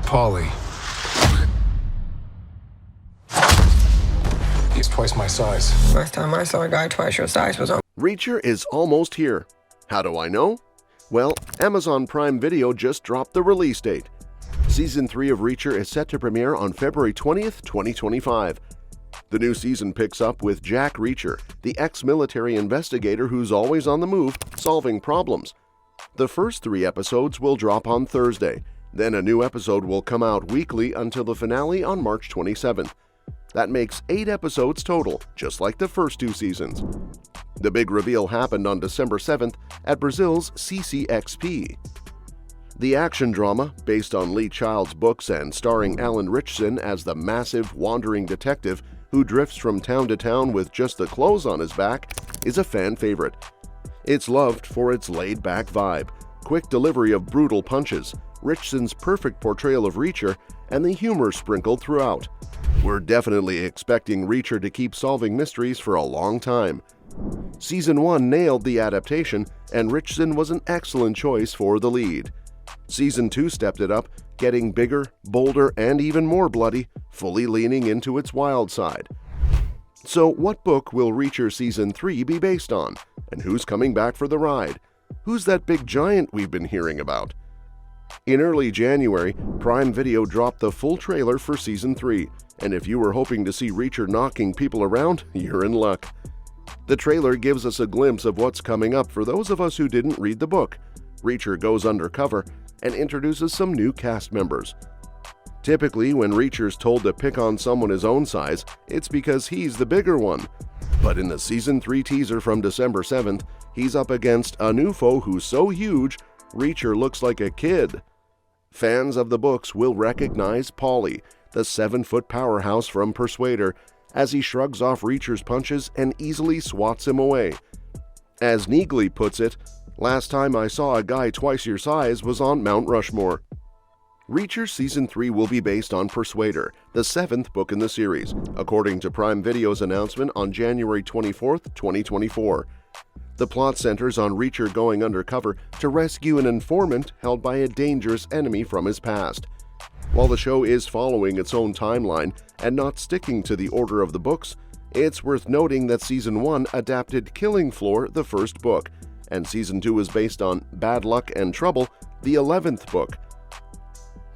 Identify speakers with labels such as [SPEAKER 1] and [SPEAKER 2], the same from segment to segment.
[SPEAKER 1] Paulie. He's twice my size.
[SPEAKER 2] Last time I saw a guy twice your size was on.
[SPEAKER 3] Reacher is almost here. How do I know? Well, Amazon Prime Video just dropped the release date. Season 3 of Reacher is set to premiere on February 20th, 2025. The new season picks up with Jack Reacher, the ex-military investigator who's always on the move, solving problems. The first 3 episodes will drop on Thursday. Then a new episode will come out weekly until the finale on March 27th. That makes 8 episodes total, just like the first 2 seasons. The big reveal happened on December 7th at Brazil's CCXP. The action drama, based on Lee Child's books and starring Alan Ritchson as the massive, wandering detective who drifts from town to town with just the clothes on his back, is a fan favorite. It's loved for its laid-back vibe, quick delivery of brutal punches, Ritchson's perfect portrayal of Reacher, and the humor sprinkled throughout. We're definitely expecting Reacher to keep solving mysteries for a long time. Season 1 nailed the adaptation, and Ritchson was an excellent choice for the lead. Season 2 stepped it up, getting bigger, bolder, and even more bloody, fully leaning into its wild side. So what book will Reacher Season 3 be based on? And who's coming back for the ride? Who's that big giant we've been hearing about? In early January, Prime Video dropped the full trailer for Season 3, and if you were hoping to see Reacher knocking people around, you're in luck. The trailer gives us a glimpse of what's coming up for those of us who didn't read the book. Reacher goes undercover and introduces some new cast members. Typically, when Reacher's told to pick on someone his own size, it's because he's the bigger one. But in the Season 3 teaser from December 7th, he's up against a new foe who's so huge, Reacher looks like a kid. Fans of the books will recognize Paulie, the 7-foot powerhouse from Persuader, as he shrugs off Reacher's punches and easily swats him away. As Neagley puts it, "Last time I saw a guy twice your size was on Mount Rushmore." Reacher Season 3 will be based on Persuader, the 7th book in the series, according to Prime Video's announcement on January 24th, 2024. The plot centers on Reacher going undercover to rescue an informant held by a dangerous enemy from his past. While the show is following its own timeline and not sticking to the order of the books, it's worth noting that Season 1 adapted Killing Floor, the first book, and Season 2 is based on Bad Luck and Trouble, the 11th book.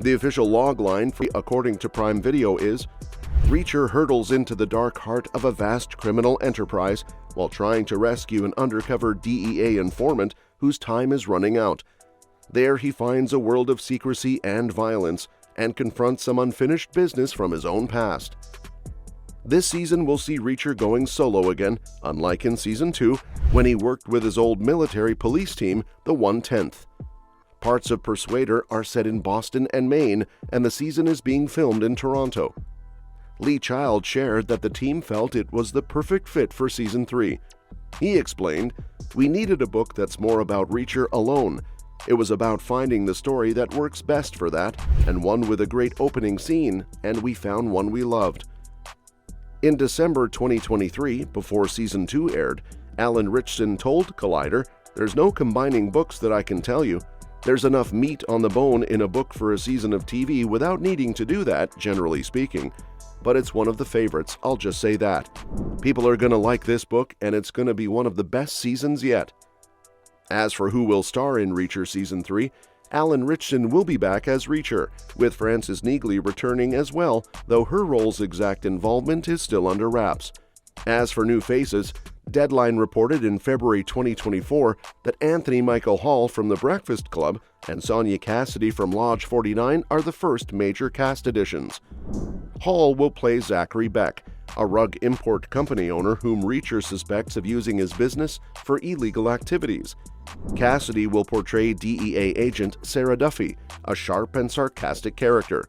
[SPEAKER 3] The official logline, according to Prime Video, is Reacher hurtles into the dark heart of a vast criminal enterprise while trying to rescue an undercover DEA informant whose time is running out. There he finds a world of secrecy and violence and confronts some unfinished business from his own past. This season will see Reacher going solo again, unlike in Season 2, when he worked with his old military police team, the 110th. Parts of Persuader are set in Boston and Maine, and the season is being filmed in Toronto. Lee Child shared that the team felt it was the perfect fit for Season 3. He explained, "We needed a book that's more about Reacher alone. It was about finding the story that works best for that, and one with a great opening scene, and we found one we loved." In December 2023, before Season 2 aired, Alan Ritchson told Collider, "There's no combining books that I can tell you. There's enough meat on the bone in a book for a season of TV without needing to do that, generally speaking. But it's one of the favorites, I'll just say that. People are going to like this book, and it's going to be one of the best seasons yet." As for who will star in Reacher Season 3, Alan Ritchson will be back as Reacher, with Frances Neagley returning as well, though her role's exact involvement is still under wraps. As for new faces, Deadline reported in February 2024 that Anthony Michael Hall from The Breakfast Club and Sonia Cassidy from Lodge 49 are the first major cast additions. Hall will play Zachary Beck, a rug import company owner whom Reacher suspects of using his business for illegal activities. Cassidy will portray DEA agent Sarah Duffy, a sharp and sarcastic character.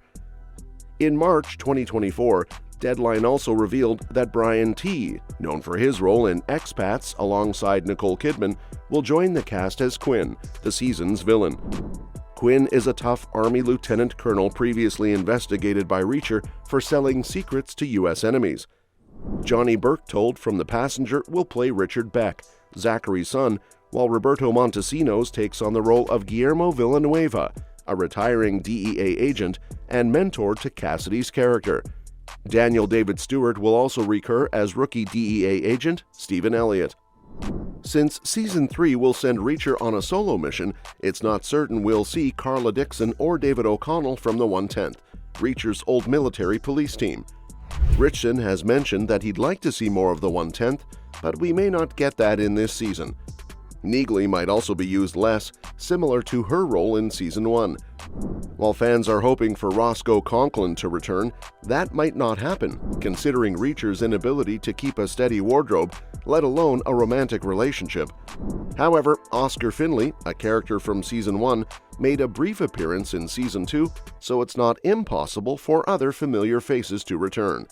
[SPEAKER 3] In March 2024, Deadline also revealed that Brian T., known for his role in Expats alongside Nicole Kidman, will join the cast as Quinn, the season's villain. Quinn is a tough Army lieutenant colonel previously investigated by Reacher for selling secrets to U.S. enemies. Johnny Berchtold from The Passenger will play Richard Beck, Zachary's son, while Roberto Montesinos takes on the role of Guillermo Villanueva, a retiring DEA agent and mentor to Cassidy's character. Daniel David Stewart will also recur as rookie DEA agent Stephen Elliott. Since Season 3 will send Reacher on a solo mission, it's not certain we'll see Carla Dixon or David O'Connell from the 110th, Reacher's old military police team. Ritchson has mentioned that he'd like to see more of the 110th, but we may not get that in this season. Neagley might also be used less, similar to her role in Season 1. While fans are hoping for Roscoe Conklin to return, that might not happen, considering Reacher's inability to keep a steady wardrobe, let alone a romantic relationship. However, Oscar Finley, a character from Season 1, made a brief appearance in Season 2, so it's not impossible for other familiar faces to return.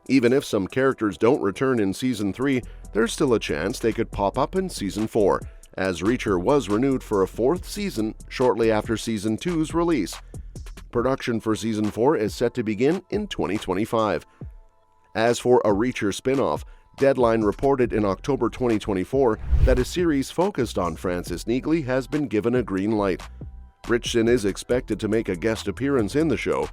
[SPEAKER 3] Even if some characters don't return in Season 3, there's still a chance they could pop up in Season 4, as Reacher was renewed for a 4th season shortly after Season 2's release. Production for Season 4 is set to begin in 2025. As for a Reacher spin-off, Deadline reported in October 2024 that a series focused on Francis Neagley has been given a green light. Ritchson is expected to make a guest appearance in the show.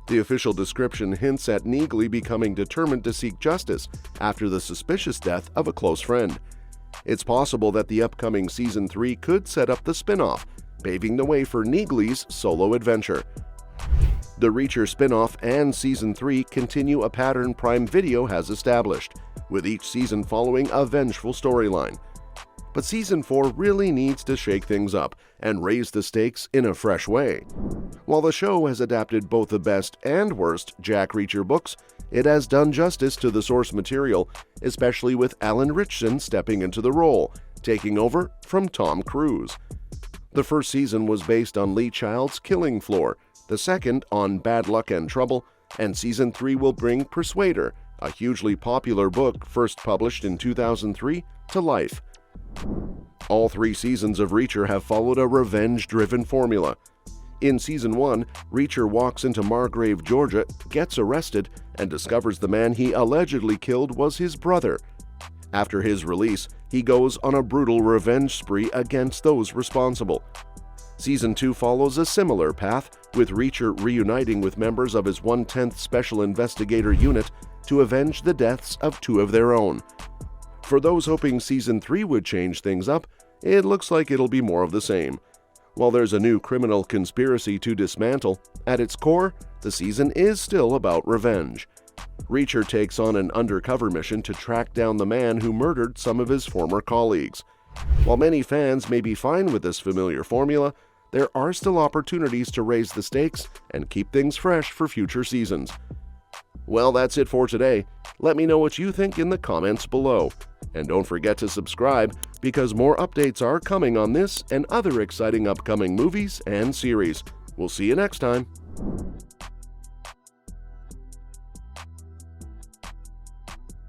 [SPEAKER 3] The official description hints at Neagley becoming determined to seek justice after the suspicious death of a close friend. It's possible that the upcoming Season 3 could set up the spin-off, paving the way for Neagley's solo adventure. The Reacher spin-off and Season 3 continue a pattern Prime Video has established, with each season following a vengeful storyline. But Season 4 really needs to shake things up and raise the stakes in a fresh way. While the show has adapted both the best and worst Jack Reacher books, it has done justice to the source material, especially with Alan Ritchson stepping into the role, taking over from Tom Cruise. The first season was based on Lee Child's Killing Floor, the second on Bad Luck and Trouble, and Season 3 will bring Persuader, a hugely popular book first published in 2003, to life. All 3 seasons of Reacher have followed a revenge-driven formula. In Season 1, Reacher walks into Margrave, Georgia, gets arrested, and discovers the man he allegedly killed was his brother. After his release, he goes on a brutal revenge spree against those responsible. Season 2 follows a similar path, with Reacher reuniting with members of his 110th Special Investigator Unit to avenge the deaths of 2 of their own. For those hoping Season 3 would change things up, it looks like it'll be more of the same. While there's a new criminal conspiracy to dismantle, at its core, the season is still about revenge. Reacher takes on an undercover mission to track down the man who murdered some of his former colleagues. While many fans may be fine with this familiar formula, there are still opportunities to raise the stakes and keep things fresh for future seasons. Well, that's it for today. Let me know what you think in the comments below. And don't forget to subscribe, because more updates are coming on this and other exciting upcoming movies and series. We'll see you next time.